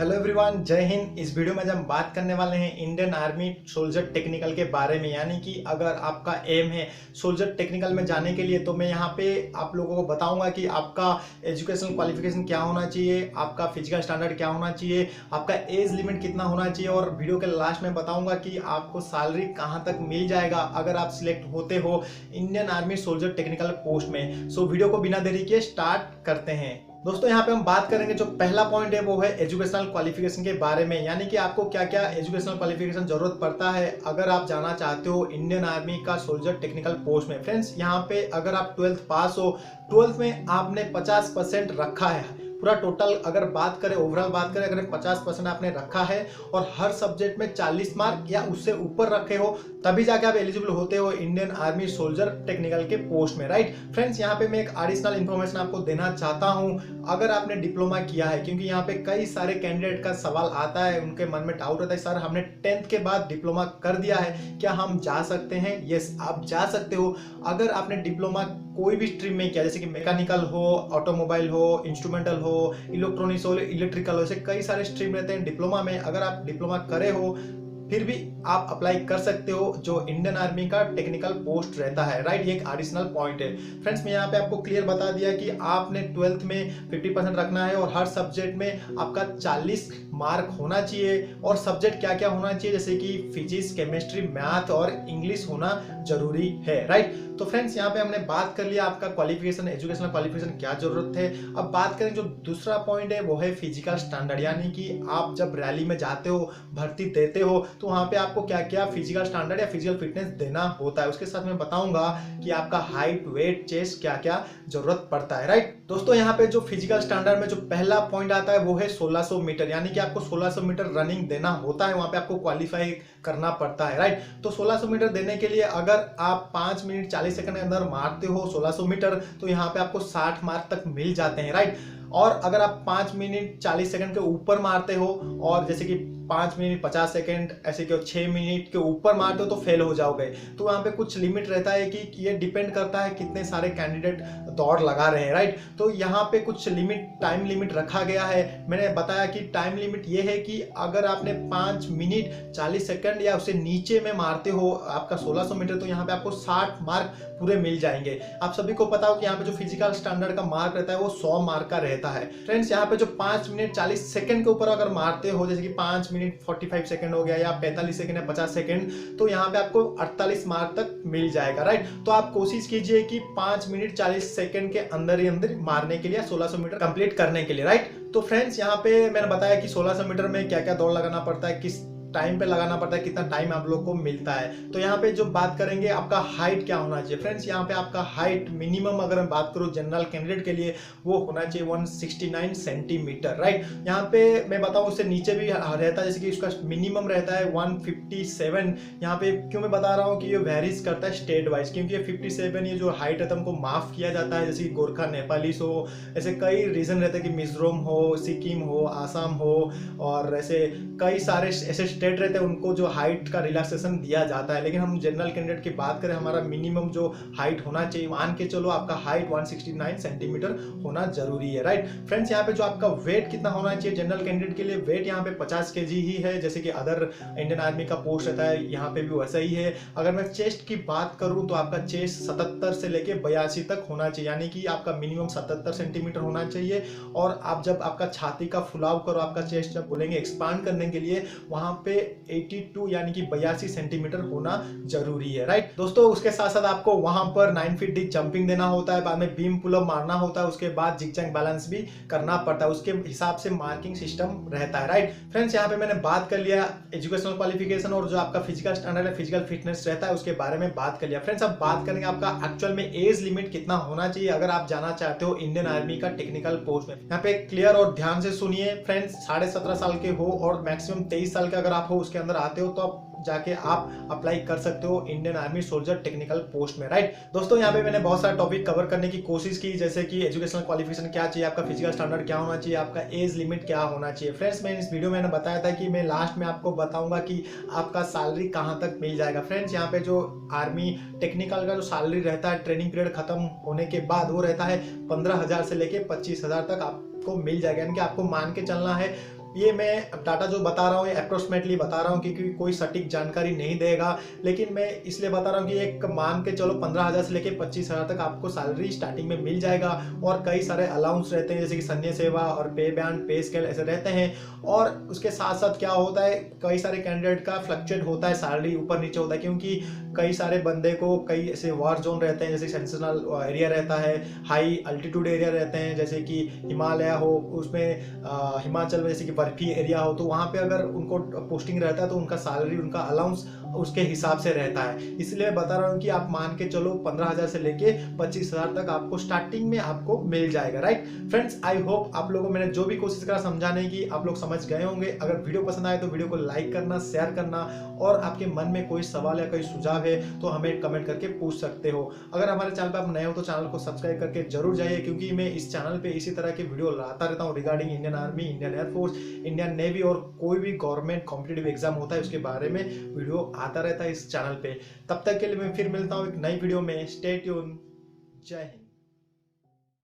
Hello everyone, जय हिंद। इस video में जब हम बात करने वाले हैं इंडियन आर्मी सोल्जर टेक्निकल के बारे में, यानी कि अगर आपका एम है सोल्जर टेक्निकल में जाने के लिए, तो मैं यहाँ पे आप लोगों को बताऊंगा कि आपका एजुकेशनल क्वालिफिकेशन क्या होना चाहिए, आपका फिजिकल स्टैंडर्ड क्या होना चाहिए, आपका एज लिमिट कितना होना चाहिए, और वीडियो के लास्ट में बताऊंगा कि आपको सैलरी कहाँ तक मिल जाएगा अगर आप सिलेक्ट होते हो Indian Army soldier technical post में। सो वीडियो को बिना देरी के स्टार्ट करते हैं। दोस्तों, यहाँ पे हम बात करेंगे, जो पहला पॉइंट है वो है एजुकेशनल क्वालिफिकेशन के बारे में, यानी कि आपको क्या क्या एजुकेशनल क्वालिफिकेशन जरूरत पड़ता है अगर आप जाना चाहते हो इंडियन आर्मी का सोल्जर टेक्निकल पोस्ट में। फ्रेंड्स, यहाँ पे अगर आप 12th पास हो, 12th में आपने 50% रखा है, पूरा टोटल अगर बात करें, ओवरऑल बात करें, अगर 50% आपने रखा है और हर सब्जेक्ट में 40 मार्क या उससे ऊपर रखे हो, तभी जाके आप एलिजिबल होते हो इंडियन आर्मी सोल्जर टेक्निकल के पोस्ट में, राइट। फ्रेंड्स, यहाँ पे मैं एक एडिशनल इन्फॉर्मेशन आपको देना चाहता हूँ। अगर आपने डिप्लोमा किया है, क्योंकि यहाँ पे कई सारे कैंडिडेट का सवाल आता है, उनके मन में डाउट होता है, सर हमने 10th के बाद डिप्लोमा कर दिया है, क्या हम जा सकते हैं? यस, आप जा सकते हो। अगर आपने डिप्लोमा कोई भी स्ट्रीम में किया, जैसे कि मैकेनिकल हो, ऑटोमोबाइल हो, इंस्ट्रूमेंटल हो, इलेक्ट्रॉनिक्स हो, इलेक्ट्रिकल हो, ऐसे कई सारे स्ट्रीम रहते हैं डिप्लोमा में। अगर आप डिप्लोमा करे हो फिर भी आप अप्लाई कर सकते हो जो इंडियन आर्मी का टेक्निकल पोस्ट रहता है, राइट। ये एक एडिशनल पॉइंट है। फ्रेंड्स, मैं यहाँ पे आपको क्लियर बता दिया कि आपने 12th में 50% रखना है और हर सब्जेक्ट में आपका 40 मार्क होना चाहिए। और सब्जेक्ट क्या क्या होना चाहिए, जैसे कि फिजिक्स, केमिस्ट्री, मैथ और इंग्लिश होना जरूरी है, राइट। तो फ्रेंड्स, यहाँ पे हमने बात कर लिया आपका क्वालिफिकेशन, एजुकेशनल क्वालिफिकेशन क्या जरूरत है। अब बात करें, जो दूसरा पॉइंट है वो है फिजिकल स्टैंडर्ड, यानी कि आप जब रैली में जाते हो, भर्ती देते हो, तो वहां पे आपको क्या क्या फिजिकल स्टैंडर्ड या फिजिकल फिटनेस देना होता है। उसके साथ मैं बताऊंगा कि आपका हाइट, वेट, चेस्ट क्या क्या जरूरत पड़ता है, राइट। दोस्तों, यहाँ पे जो फिजिकल स्टैंडर्ड में जो पहला पॉइंट आता है वो है 1600 मीटर, यानी कि आपको 1600 मीटर रनिंग देना होता है, वहां पे आपको क्वालिफाई करना पड़ता है, राइट। तो 1600 मीटर देने के लिए अगर आप 5 मिनट 40 सेकंड के अंदर मारते हो 1600 मीटर, तो यहाँ पे आपको 60 मार्क तक मिल जाते हैं, राइट। और अगर आप 5 मिनट 40 सेकंड के ऊपर मारते हो, और जैसे कि 5 मिनट 50 सेकंड ऐसे कि 6 मिनट के ऊपर मारते हो, तो फेल हो जाओगे। तो वहाँ पे कुछ लिमिट रहता है कि ये डिपेंड करता है कितने सारे कैंडिडेट दौड़ लगा रहे हैं, राइट। तो यहाँ पे कुछ लिमिट, टाइम लिमिट रखा गया है। मैंने बताया कि टाइम लिमिट ये है कि अगर आपने 5 मिनट 40 सेकंड या उससे नीचे में मारते हो आपका 1600 मीटर, तो यहाँ पे आपको 60 मार्क पूरे मिल जाएंगे। आप सभी को पता हो कि यहाँ पे जो फिजिकल स्टैंडर्ड का मार्क रहता है वो 100 मार्क का रहता है। फ्रेंड्स, यहाँ पे जो 5 मिनट 40 सेकंड के ऊपर अगर मारते हो, जैसे कि 5 मिनट 45 सेकंड हो गया, या 45 सेकंड या 50 सेकंड, तो यहाँ पे आपको 48 मार्क तक मिल जाएगा, राइट। तो आप कोशिश कीजिए कि 5 मिनट 40 सेकंड के अंदर ही अंदर मारने के लिए, 1600 मीटर कंप्लीट करने के लिए, राइट। तो फ्रेंड्स, यहाँ पे मैंने बताया कि 1600 मीटर में क्या क्या दौड़ लगाना पड़ता है, किस टाइम पे लगाना पड़ता है, कितना टाइम आप लोग को मिलता है। तो यहाँ पे जो बात करेंगे, आपका हाइट क्या होना चाहिए। फ्रेंड्स, यहाँ पे आपका हाइट मिनिमम अगर मैं बात करूँ जनरल कैंडिडेट के लिए, वो होना चाहिए 169 सेंटीमीटर, राइट। यहाँ पे मैं बताऊँ उससे नीचे भी रहता है, जैसे कि उसका मिनिमम रहता है 157। यहाँ पे क्यों मैं बता रहा हूँ कि ये वेरीज करता है स्टेट वाइज, क्योंकि ये 57 ये जो हाइट है तो हमको माफ किया जाता है, जैसे कि गोरखा नेपालीस हो, ऐसे कई रीजन रहते हैं कि मिजोरम हो, सिक्किम हो, आसाम हो, और ऐसे कई सारे ऐसे स्टेट रहते हैं उनको जो हाइट का रिलैक्सेशन दिया जाता है। लेकिन हम जनरल कैंडिडेट की बात करें, हमारा मिनिमम जो हाइट होना चाहिए, मान के चलो आपका हाइट 169 सेंटीमीटर होना जरूरी है, राइट। फ्रेंड्स, यहाँ पे जो आपका वेट कितना होना चाहिए जनरल कैंडिडेट के लिए, वेट यहाँ पे 50 kg ही है, जैसे कि अदर इंडियन आर्मी का पोस्ट रहता है, यहाँ पे भी वैसा ही है। अगर मैं चेस्ट की बात करूँ तो आपका चेस्ट 77 से लेके 82 तक होना चाहिए, यानी कि आपका मिनिमम 77 सेंटीमीटर होना चाहिए। और आप जब आपका छाती का फुलाव करो, आपका चेस्ट जब बोलेंगे एक्सपांड करने के लिए, वहां पे 82 यानी कि 82 सेंटीमीटर होना जरूरी है, राइट। दोस्तों, उसके साथ साथ आपको वहां पर 9 फीट डीप जंपिंग देना होता है, बाद में बीम पुलअप मारना होता है, उसके बाद जिगजैग बैलेंस भी करना पड़ता है, उसके हिसाब से मार्किंग सिस्टम रहता है, राइट। फ्रेंड्स, यहाँ पे मैंने बात कर लिया एजुकेशनल क्वालिफिकेशन और जो आपका फिजिकल स्टैंडर्ड है, फिजिकल फिटनेस रहता है, उसके बारे में बात कर लिया। फ्रेंड्स, अब बात करेंगे आपका एक्चुअल में एज लिमिट कितना होना चाहिए अगर आप जाना चाहते हो इंडियन आर्मी का टेक्निकल पोस्ट में। यहाँ पे क्लियर और ध्यान से सुनिए फ्रेंड्स, 17.5 साल के हो और मैक्सिमम 23 साल के अगर आप हो, उसके अंदर आते हो, तो आप जाके आप अप्लाई कर सकते हो Indian Army soldier technical post में, राइट। दोस्तों, यहाँ पे मैंने बहुत सारे टॉपिक कवर करने की कोशिश की, जैसे कि एजुकेशनल क्वालिफिकेशन क्या चाहिए, आपका फिजिकल स्टैंडर्ड क्या होना चाहिए, आपका एज लिमिट क्या होना चाहिए। फ्रेंड्स, मैं इस वीडियो में बताया था कि मैं लास्ट में आपको बताऊंगा कि आपका सैलरी कहाँ तक मिल जाएगा। फ्रेंड्स, यहाँ पे जो आर्मी टेक्निकल का जो सैलरी रहता है ट्रेनिंग पीरियड खत्म होने के बाद, वो रहता है 15,000 से लेके 25,000 तक आपको मिल जाएगा, यानी कि आपको मान के चलना है ये मैं डाटा जो बता रहा हूँ ये अप्रोक्सीमेटली बता रहा हूँ, क्योंकि कोई सटीक जानकारी नहीं देगा, लेकिन मैं इसलिए बता रहा हूँ कि एक मान के चलो 15,000 से लेकर 25,000 तक आपको सैलरी स्टार्टिंग में मिल जाएगा। और कई सारे अलाउंस रहते हैं, जैसे कि सैन्य सेवा और पे बैंड, पे स्केल ऐसे रहते हैं। और उसके साथ साथ क्या होता है, कई सारे कैंडिडेट का फ्लक्चुएट होता है, सैलरी ऊपर नीचे होता है, क्योंकि कई सारे बंदे को कई ऐसे वार जोन रहते हैं, जैसे सेंसेशनल एरिया रहता है, हाई अल्टीट्यूड एरिया रहते हैं, जैसे कि हिमालय हो, उसमें हिमाचल में जैसे कि बर्फी एरिया हो, तो वहाँ पे अगर उनको पोस्टिंग रहता है तो उनका सैलरी, उनका अलाउंस उसके हिसाब से रहता है। इसलिए बता रहा हूँ कि आप मान के चलो 15,000 से लेके 25,000 तक आपको स्टार्टिंग में आपको मिल जाएगा। राइट फ्रेंड्स, आई होप आप लोगों को मैंने जो भी कोशिश करा समझाने की आप लोग समझ गए होंगे। अगर वीडियो पसंद आए तो वीडियो को लाइक करना, शेयर करना, और आपके मन में कोई सवाल या कोई सुझाव है तो हमें कमेंट करके पूछ सकते हो। अगर हमारे चैनल पर आप नए हो तो चैनल को सब्सक्राइब करके जरूर जाइए, क्योंकि मैं इस चैनल पे इसी तरह के वीडियो लाता रहता हूँ regarding Indian army, Indian air force, Indian navy और कोई भी गवर्नमेंट कॉम्पिटेटिव एग्जाम होता है उसके बारे में वीडियो आता रहता है इस चैनल पे। तब तक के लिए मैं फिर मिलता हूँ एक नई वीडियो में। Stay tune. जय हिंद।